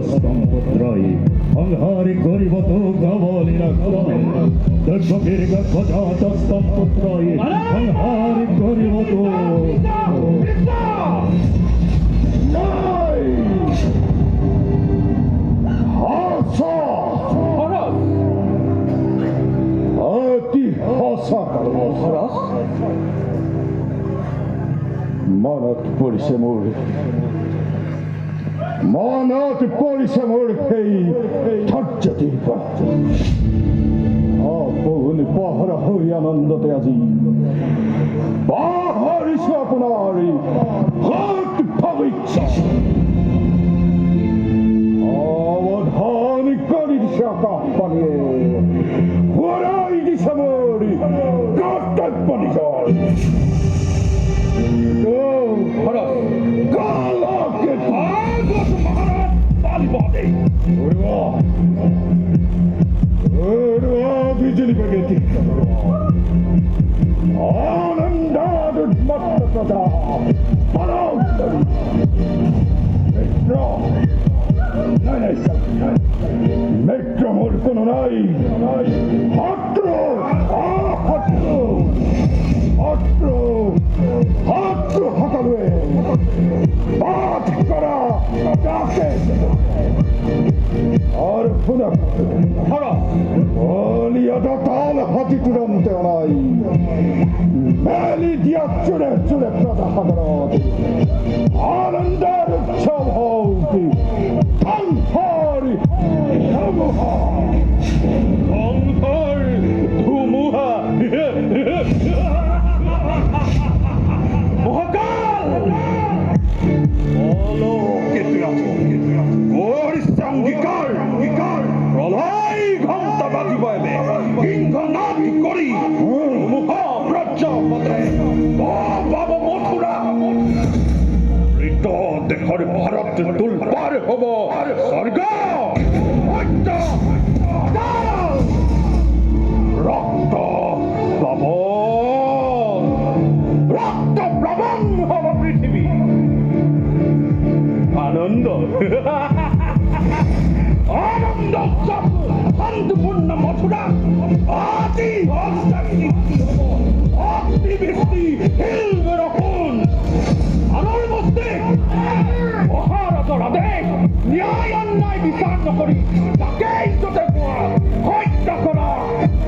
স্তম্ভত্রয়ী সংহারে করিব তো গবলিনা ক্রমে দর্শকের গর্ভজাত স্তম্ভত্রয়ী সংহারে করিব তো মনত পৰিছে মোৰ সেই ধৈৰ্যটিৰ পৰা আপোন পহৰা হৈ আনন্দতে আজি পাহৰিছো আপোনাৰ ভৱিষ্যত অৱধান কৰি দিছে আকাশ পানীয়ে সোঁৱৰাই দিছে মোৰ কৰ্তব্য নিজৰ बिजली बगेती आनंदाद मत प्रजा मेट्रो मोर कोनो নাই হাত্র হাতালুয়ে পাঠ করা ডাকে আর পুনঃ অলিয়াটা তাল হাতি তুরন্তে নাই মেলি দিয়া চুরে চুরে প্রদা সাগরত আনন্দের উৎসব হোক সংহার ধুমুহা মহাকাল অঙ্গীকার প্রলয় ঘন্টা বাজিব এবে সিংহনাদ করি প্রজাপতে পাব মথুরা মৃত দেশৰ ভাৰত তুলপাৰ হব স্বৰ্গ ৰক্ত প্লাৱন হব পৃথিৱী আনন্দ শান্তিপূর্ণ মথুরা আদি অগ্নিবৃষ্টি হিলবে রকম আলোর মধ্যে মহারাজার আদেশ ন্যায় অন্যায় বিচার নকরি তাকেই তোতে হত্যা করা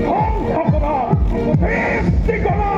ধ্বংস করা সৃষ্টি করা